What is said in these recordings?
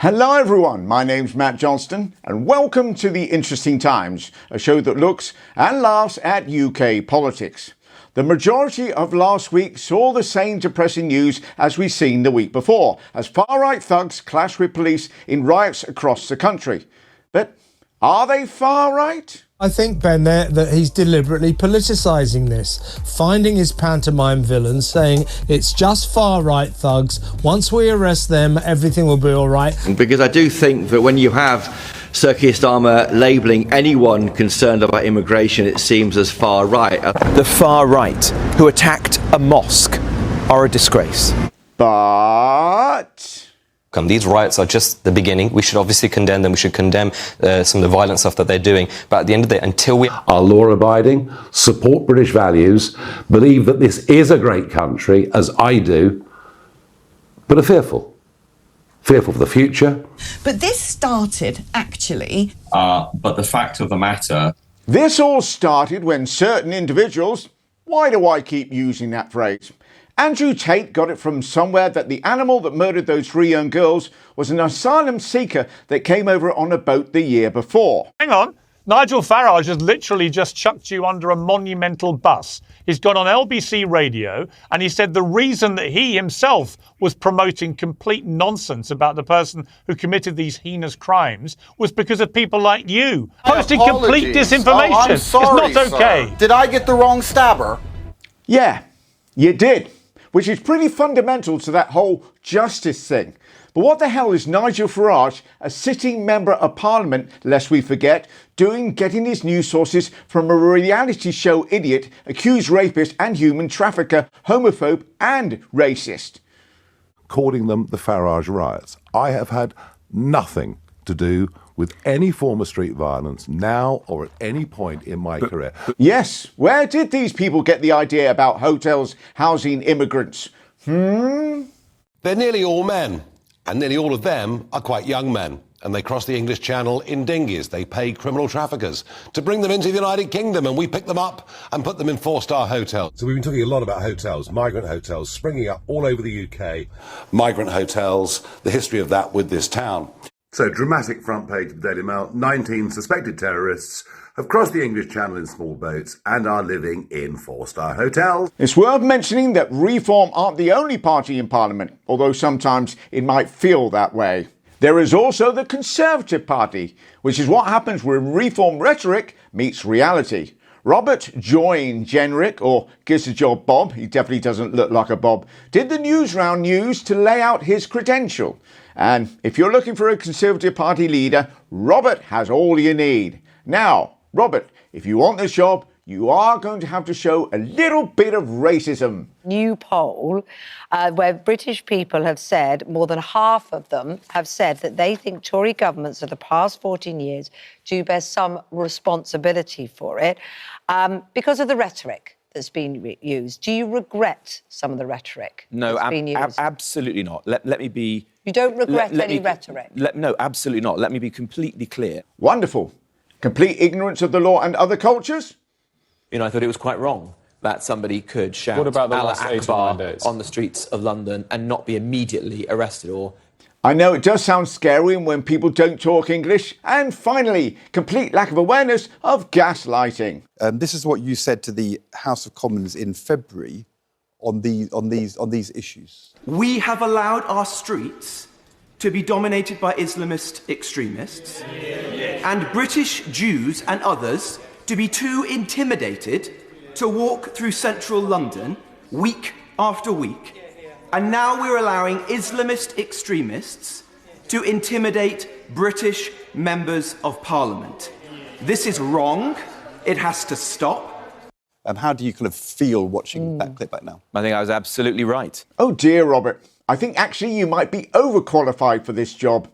Hello everyone, my name's Matt Johnston and welcome to The Interesting Times, a show that looks and laughs at UK politics. The majority of last week saw the same depressing news as we've seen the week before, as far-right thugs clash with police in riots across the country. But are they far-right? I think, Ben, that he's deliberately politicising this, finding his pantomime villains, saying it's just far-right thugs. Once we arrest them, everything will be all right. Because I do think that when you have Sir Keir Starmer labelling anyone concerned about immigration, it seems as far-right. The far-right, who attacked a mosque, are a disgrace. But These riots are just the beginning. We should obviously condemn them. We should condemn some of the violent stuff that they're doing. But at the end of the day, until we are law-abiding, support British values, believe that this is a great country, as I do, but are fearful. Fearful for the future. But this started, actually... But the fact of the matter... This all started when certain individuals... Why do I keep using that phrase? Andrew Tate got it from somewhere that the animal that murdered those 3 young girls was an asylum seeker that came over on a boat the year before. Hang on. Nigel Farage has literally just chucked you under a monumental bus. He's gone on LBC radio and he said the reason that he himself was promoting complete nonsense about the person who committed these heinous crimes was because of people like you posting complete disinformation. I'm sorry, it's not okay. Sir. Did I get the wrong stabber? Yeah, you did. Which is pretty fundamental to that whole justice thing. But what the hell is Nigel Farage, a sitting member of Parliament, lest we forget, doing getting his news sources from a reality show idiot, accused rapist and human trafficker, homophobe and racist? Calling them the Farage riots. I have had nothing to do with any form of street violence now or at any point in my career. Yes, where did these people get the idea about hotels housing immigrants? They're nearly all men, and nearly all of them are quite young men. And they cross the English Channel in dinghies. They pay criminal traffickers to bring them into the United Kingdom, and we pick them up and put them in 4-star hotels. So we've been talking a lot about hotels, migrant hotels, springing up all over the UK. Migrant hotels, the history of that with this town. So, dramatic front page of the Daily Mail, 19 suspected terrorists have crossed the English Channel in small boats and are living in 4-star hotels. It's worth mentioning that Reform aren't the only party in Parliament, although sometimes it might feel that way. There is also the Conservative Party, which is what happens when Reform rhetoric meets reality. Robert Joyne Jenrick, or Gives the Job Bob, he definitely doesn't look like a Bob, did the Newsround news to lay out his credential. And if you're looking for a Conservative Party leader, Robert has all you need. Now, Robert, if you want this job, you are going to have to show a little bit of racism. New poll where British people have said, more than half of them have said that they think Tory governments of the past 14 years do bear some responsibility for it because of the rhetoric that's been used. Do you regret some of the rhetoric that's been used? Absolutely not. Let me be... You don't regret any rhetoric? No, absolutely not. Let me be completely clear. Wonderful. Complete ignorance of the law and other cultures? I thought it was quite wrong that somebody could shout What about the Allah last 8 or 9 Akbar days? on the streets of London and not be immediately arrested or... I know it does sound scary when people don't talk English. And finally, complete lack of awareness of gaslighting. This is what you said to the House of Commons in February on these issues. We have allowed our streets to be dominated by Islamist extremists and British Jews and others to be too intimidated to walk through central London week after week. And now we're allowing Islamist extremists to intimidate British members of Parliament. This is wrong. It has to stop. How do you kind of feel watching that clip back now? I think I was absolutely right. Oh dear, Robert. I think actually you might be overqualified for this job.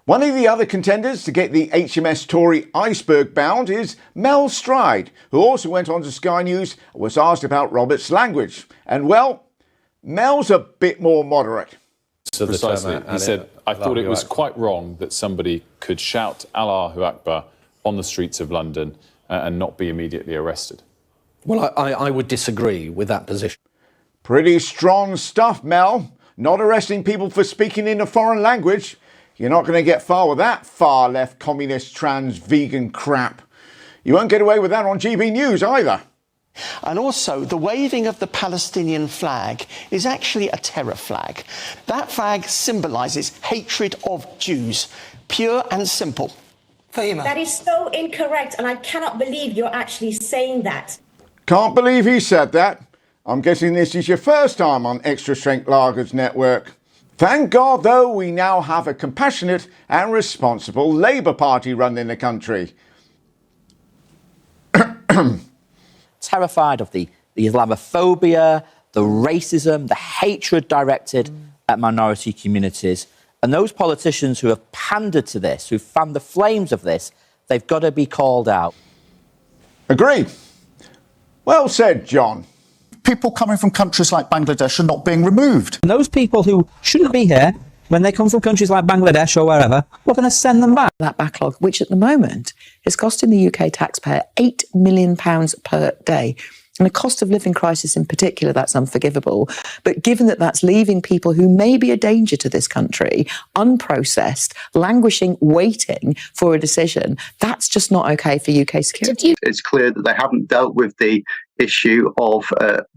One of the other contenders to get the HMS Tory iceberg bound is Mel Stride, who also went on to Sky News and was asked about Robert's language. And well, Mel's a bit more moderate. Precisely. He said, I thought it was quite wrong that somebody could shout Allahu Akbar on the streets of London and not be immediately arrested. Well, I would disagree with that position. Pretty strong stuff, Mel. Not arresting people for speaking in a foreign language. You're not going to get far with that far-left communist trans vegan crap. You won't get away with that on GB News either. And also, the waving of the Palestinian flag is actually a terror flag. That flag symbolises hatred of Jews, pure and simple. That is so incorrect, and I cannot believe you're actually saying that. Can't believe he said that. I'm guessing this is your first time on Extra Strength Lager's network. Thank God, though, we now have a compassionate and responsible Labour Party running the country. Terrified of the Islamophobia, the racism, the hatred directed at minority communities. And those politicians who have pandered to this, who've fanned the flames of this, they've got to be called out. Agreed. Well said, John. People coming from countries like Bangladesh are not being removed. And those people who shouldn't be here, when they come from countries like Bangladesh or wherever, we're going to send them back. That backlog, which at the moment is costing the UK taxpayer £8 million per day. And a cost of living crisis in particular, that's unforgivable. But given that that's leaving people who may be a danger to this country, unprocessed, languishing, waiting for a decision, that's just not OK for UK security. It's clear that they haven't dealt with the issue of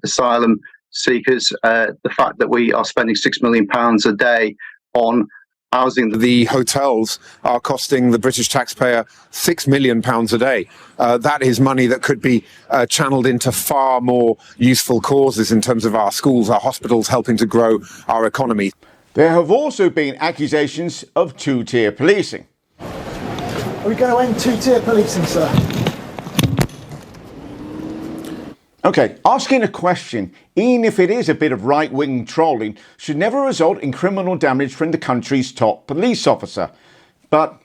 asylum seekers. The fact that we are spending £6 million a day on housing. The hotels are costing the British taxpayer £6 million a day. That is money that could be channeled into far more useful causes in terms of our schools, our hospitals, helping to grow our economy. There have also been accusations of two-tier policing. Are we going to end two-tier policing, sir? OK, asking a question, even if it is a bit of right-wing trolling, should never result in criminal damage from the country's top police officer. But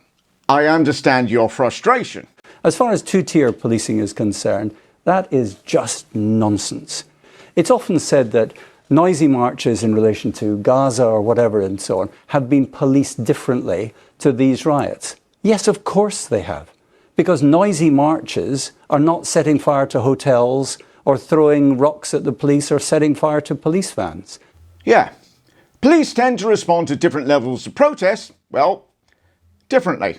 I understand your frustration. As far as two-tier policing is concerned, that is just nonsense. It's often said that noisy marches in relation to Gaza or whatever and so on have been policed differently to these riots. Yes, of course they have. Because noisy marches are not setting fire to hotels or throwing rocks at the police or setting fire to police vans. Yeah. Police tend to respond to different levels of protest, well, differently.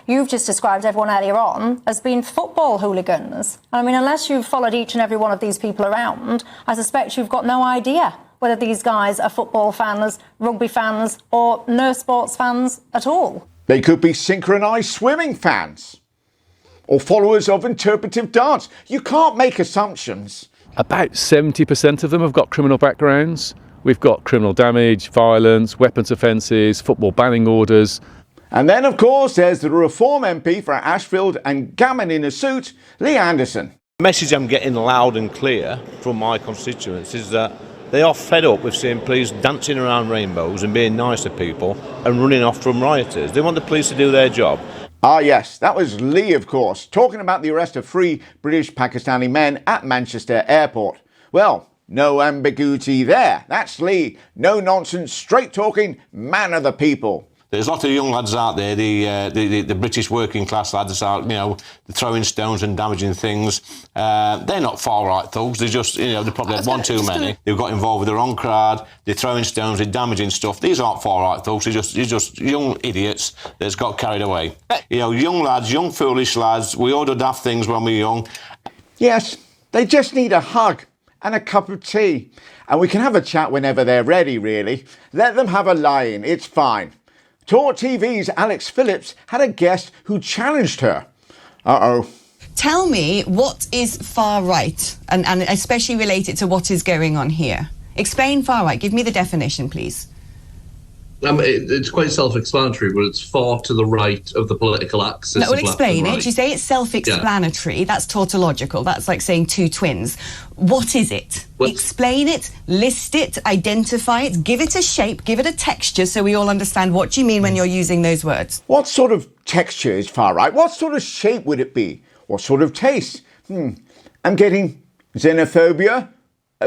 You've just described everyone earlier on as being football hooligans. I mean, unless you've followed each and every one of these people around, I suspect you've got no idea whether these guys are football fans, rugby fans, or no sports fans at all. They could be synchronised swimming fans. Or followers of interpretive dance. You can't make assumptions. About 70% of them have got criminal backgrounds. We've got criminal damage, violence, weapons offences, football banning orders. And then, of course, there's the Reform MP for Ashfield and Gammon in a suit, Lee Anderson. The message I'm getting loud and clear from my constituents is that they are fed up with seeing police dancing around rainbows and being nice to people and running off from rioters. They want the police to do their job. Ah yes, that was Lee, of course, talking about the arrest of 3 British Pakistani men at Manchester Airport. Well, no ambiguity there. That's Lee. No nonsense, straight talking, man of the people. There's a lot of young lads out there, the British working class lads out, throwing stones and damaging things. They're not far-right thugs. They're just, they probably had one too many. They've got involved with the wrong crowd. They're throwing stones, they're damaging stuff. These aren't far-right thugs. They're just young idiots that's got carried away. Young lads, young foolish lads. We all do daft things when we're young. Yes, they just need a hug and a cup of tea. And we can have a chat whenever they're ready, really. Let them have a lie-in. It's fine. Talk TV's Alex Phillips had a guest who challenged her. Uh-oh. Tell me, what is far right, and especially related to what is going on here? Explain far right. Give me the definition, please. It's quite self-explanatory, but it's far to the right of the political axis. No, well, explain it. You say it's self-explanatory. Yeah. That's tautological. That's like saying two twins. What is it? Explain it, list it, identify it, give it a shape, give it a texture so we all understand what you mean when you're using those words. What sort of texture is far right? What sort of shape would it be? What sort of taste? I'm getting xenophobia,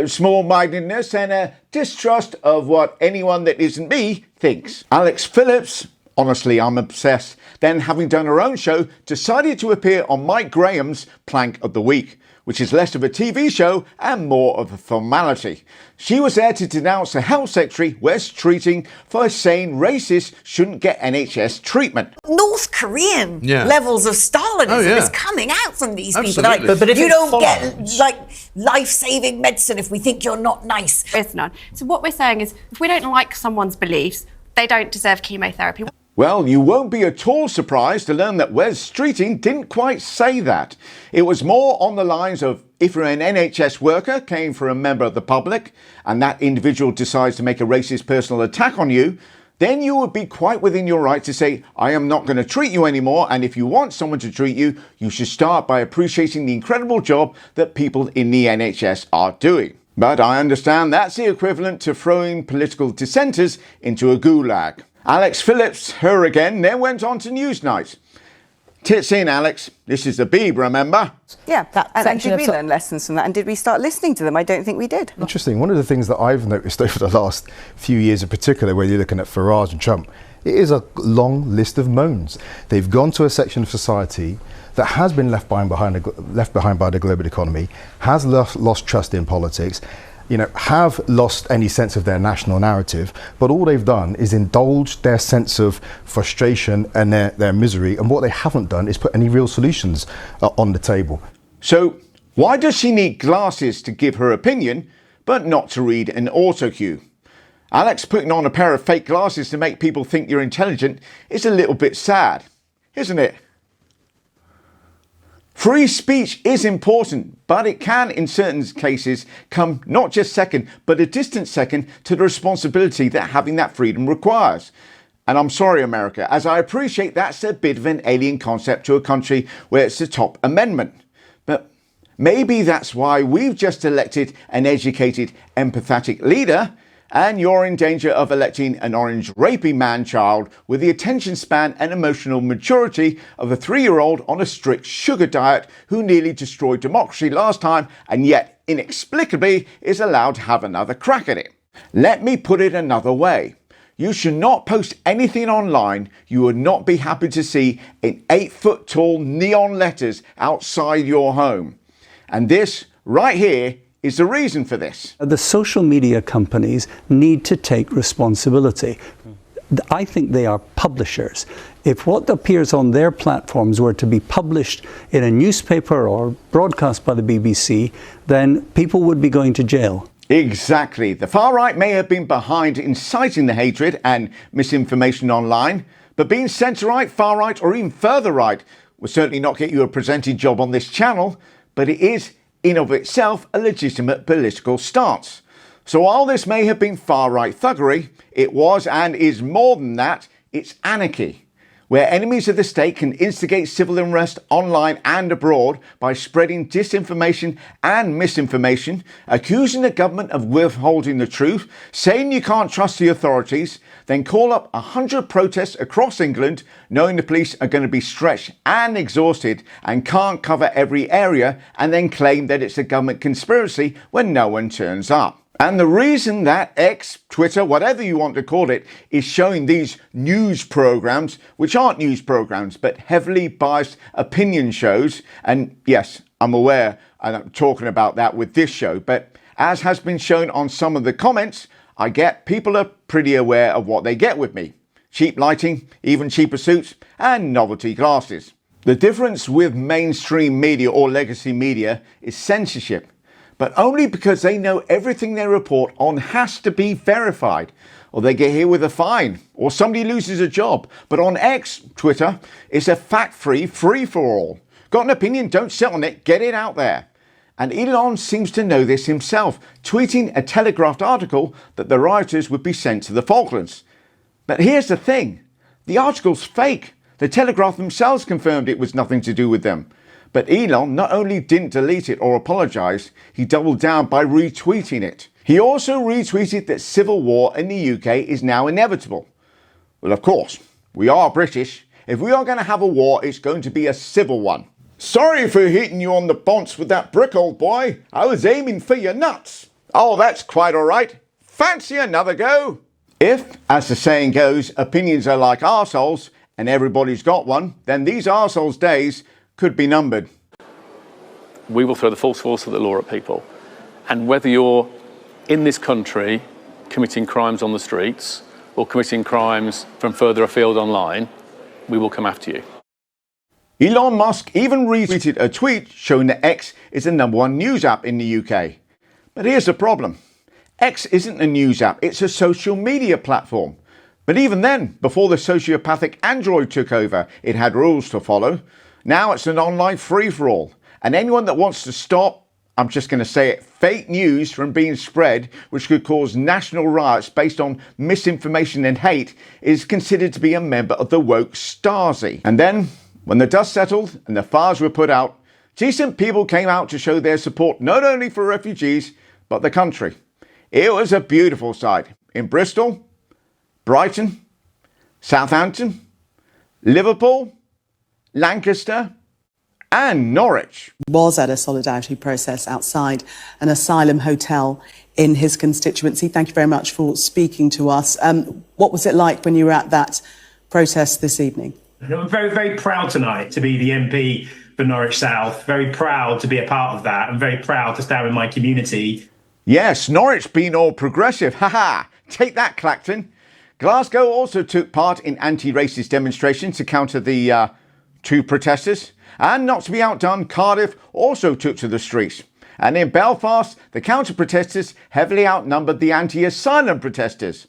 small-mindedness and a distrust of what anyone that isn't me thinks. Alex Phillips, honestly I'm obsessed, then having done her own show, decided to appear on Mike Graham's Plank of the Week, which is less of a TV show and more of a formality. She was there to denounce the Health Secretary, Wes Streeting, for saying racists shouldn't get NHS treatment. North Korean levels of Stalinism is coming out from these people. Like, but if you don't follows... get like life-saving medicine if we think you're not nice. There's none. So what we're saying is, if we don't like someone's beliefs, they don't deserve chemotherapy. Well, you won't be at all surprised to learn that Wes Streeting didn't quite say that. It was more on the lines of, if you're an NHS worker, came for a member of the public, and that individual decides to make a racist personal attack on you, then you would be quite within your right to say, I am not going to treat you anymore, and if you want someone to treat you, you should start by appreciating the incredible job that people in the NHS are doing. But I understand that's the equivalent to throwing political dissenters into a gulag. Alex Phillips, her again, then went on to Newsnight. Tits in, Alex. This is the Beeb, remember? Yeah, and did we learn lessons from that? And did we start listening to them? I don't think we did. Interesting. One of the things that I've noticed over the last few years in particular, where you're looking at Farage and Trump, it is a long list of moans. They've gone to a section of society that has been left behind by the global economy, has lost trust in politics, have lost any sense of their national narrative, but all they've done is indulge their sense of frustration and their misery, and what they haven't done is put any real solutions on the table. So why does she need glasses to give her opinion, but not to read an autocue? Alex, putting on a pair of fake glasses to make people think you're intelligent is a little bit sad, isn't it? Free speech is important, but it can, in certain cases, come not just second, but a distant second to the responsibility that having that freedom requires. And I'm sorry, America, as I appreciate that's a bit of an alien concept to a country where it's the top amendment. But maybe that's why we've just elected an educated, empathetic leader, and you're in danger of electing an orange rapey man-child with the attention span and emotional maturity of a 3-year-old on a strict sugar diet who nearly destroyed democracy last time and yet inexplicably is allowed to have another crack at it. Let me put it another way. You should not post anything online you would not be happy to see in 8-foot-tall neon letters outside your home. And this right here is the reason for this. The social media companies need to take responsibility. I think they are publishers. If what appears on their platforms were to be published in a newspaper or broadcast by the BBC, then people would be going to jail. Exactly. The far right may have been behind inciting the hatred and misinformation online, but being centre-right, far-right or even further right will certainly not get you a presenting job on this channel, but it is in of itself a legitimate political stance. So while this may have been far-right thuggery, it was and is more than that, it's anarchy, where enemies of the state can instigate civil unrest online and abroad by spreading disinformation and misinformation, accusing the government of withholding the truth, saying you can't trust the authorities, then call up 100 protests across England, knowing the police are going to be stretched and exhausted and can't cover every area, and then claim that it's a government conspiracy when no one turns up. And the reason that X, Twitter, whatever you want to call it, is showing these news programs, which aren't news programs, but heavily biased opinion shows, and yes, I'm aware, and I'm talking about that with this show, but as has been shown on some of the comments I get, people are pretty aware of what they get with me. Cheap lighting, even cheaper suits, and novelty glasses. The difference with mainstream media or legacy media is censorship, but only because they know everything they report on has to be verified, or they get hit with a fine, or somebody loses a job. But on X, Twitter, it's a fact-free, free-for-all. Got an opinion, don't sit on it, get it out there. And Elon seems to know this himself, tweeting a Telegraph article that the rioters would be sent to the Falklands. But here's the thing, the article's fake. The Telegraph themselves confirmed it was nothing to do with them. But Elon not only didn't delete it or apologise, he doubled down by retweeting it. He also retweeted that civil war in the UK is now inevitable. Well, of course, we are British. If we are going to have a war, it's going to be a civil one. Sorry for hitting you on the bonce with that brick, old boy. I was aiming for your nuts. Oh, that's quite all right. Fancy another go? If, as the saying goes, opinions are like arseholes and everybody's got one, then these arseholes' days could be numbered. we will throw the full force of the law at people. And whether you're in this country committing crimes on the streets or committing crimes from further afield online, we will come after you. Elon Musk even retweeted a tweet showing that X is the #1 news app in the UK. But here's the problem. X isn't a news app, it's a social media platform. But even then, before the sociopathic Android took over, it had rules to follow. Now it's an online free-for-all. And anyone that wants to stop, I'm just going to say it, fake news from being spread, which could cause national riots based on misinformation and hate, is considered to be a member of the woke Stasi. And then, when the dust settled and the fires were put out, decent people came out to show their support not only for refugees, but the country. It was a beautiful sight in Bristol, Brighton, Southampton, Liverpool, Lancaster, and Norwich. Was at a solidarity process outside an asylum hotel in his constituency. Thank you very much for speaking to us. What was it like when you were at that protest this evening? I'm very, very proud tonight to be the MP for Norwich South. Very proud to be a part of that. I'm very proud to stand with my community. Yes, Norwich being all progressive. Haha, take that, Clacton. Glasgow also took part in anti-racist demonstrations to counter the two protesters. And not to be outdone, Cardiff also took to the streets. And in Belfast, the counter-protesters heavily outnumbered the anti-asylum protesters.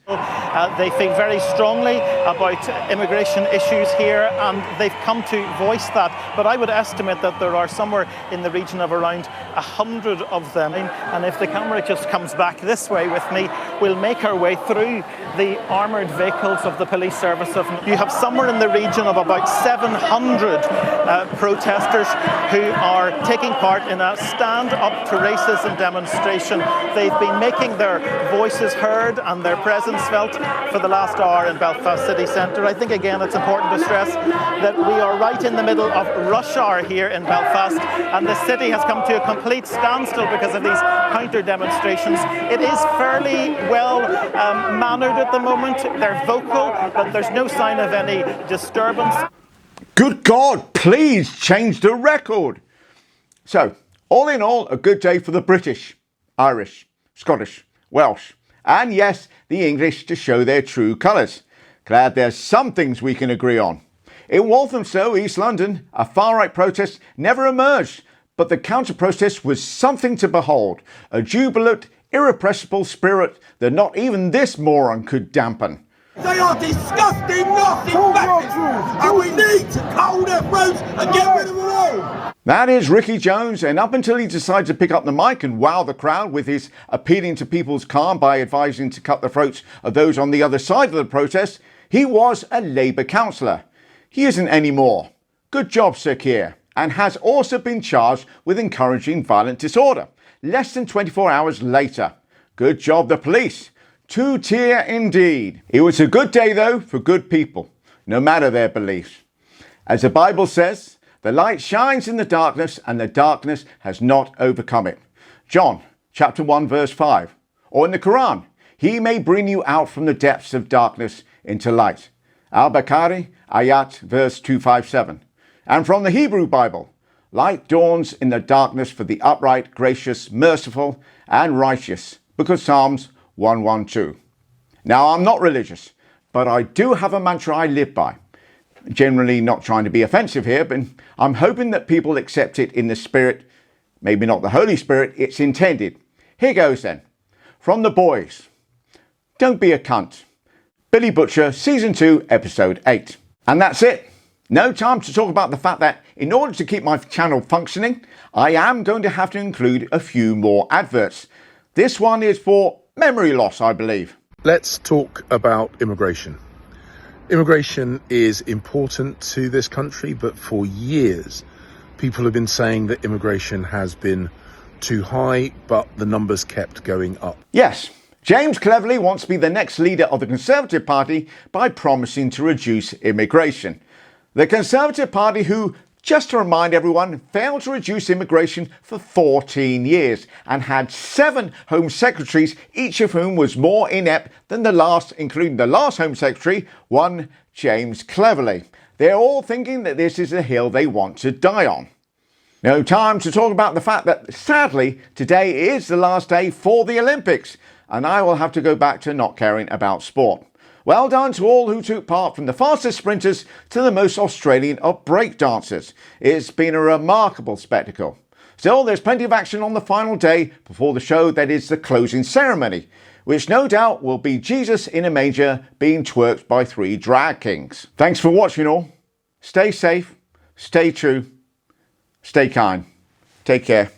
They think very strongly about immigration issues here, and they've come to voice that. But I would estimate that there are somewhere in the region of around 100 of them. And if the camera just comes back this way with me, we'll make our way through the armoured vehicles of the police service. You have somewhere in the region of about 700 protesters who are taking part in a stand-up to racism demonstration. They've been making their voices heard and their presence felt for the last hour in Belfast city centre. I think again it's important to stress that we are right in the middle of rush hour here in Belfast, and the city has come to a complete standstill because of these counter demonstrations. It is fairly well mannered at the moment. They're vocal, but there's no sign of any disturbance. Good God, please change the record. So, all in all, a good day for the British, Irish, Scottish, Welsh, and yes, the English to show their true colours. Glad there's some things we can agree on. In Walthamstow, East London, a far-right protest never emerged, but the counter-protest was something to behold, a jubilant, irrepressible spirit that not even this moron could dampen. They are disgusting, nasty bastards, and we need to cull their throats and get rid of them all. That is Ricky Jones, and up until he decided to pick up the mic and wow the crowd with his appealing to people's calm by advising to cut the throats of those on the other side of the protest, he was a Labour councillor. He isn't anymore. Good job, Sir Keir, and has also been charged with encouraging violent disorder. Less than 24 hours later. Good job, the police. Two-tier indeed. It was a good day, though, for good people, no matter their beliefs. As the Bible says, the light shines in the darkness, and the darkness has not overcome it. John, chapter 1, verse 5. Or in the Quran, he may bring you out from the depths of darkness into light. Al-Baqarah, ayat, verse 257. And from the Hebrew Bible, light dawns in the darkness for the upright, gracious, merciful, and righteous. Book of Psalms 112. Now, I'm not religious, but I do have a mantra I live by. Generally not trying to be offensive here, but I'm hoping that people accept it in the spirit, maybe not the Holy Spirit, it's intended. Here goes then. From the boys. Don't be a cunt. Billy Butcher, Season 2, Episode 8. And that's it. No time to talk about the fact that in order to keep my channel functioning, I am going to have to include a few more adverts. This one is for memory loss, I believe. Let's talk about immigration. Immigration is important to this country, but for years, people have been saying that immigration has been too high, but the numbers kept going up. Yes, James Cleverly wants to be the next leader of the Conservative Party by promising to reduce immigration. The Conservative Party who, just to remind everyone, failed to reduce immigration for 14 years and had 7 Home Secretaries, each of whom was more inept than the last, including the last Home Secretary, one James Cleverly. They're all thinking that this is a hill they want to die on. No time to talk about the fact that, sadly, today is the last day for the Olympics, and I will have to go back to not caring about sport. Well done to all who took part, from the fastest sprinters to the most Australian of breakdancers. It's been a remarkable spectacle. Still, there's plenty of action on the final day before the show that is the closing ceremony, which no doubt will be Jesus in a manger being twerked by 3 drag kings. Thanks for watching all. Stay safe, stay true, stay kind. Take care.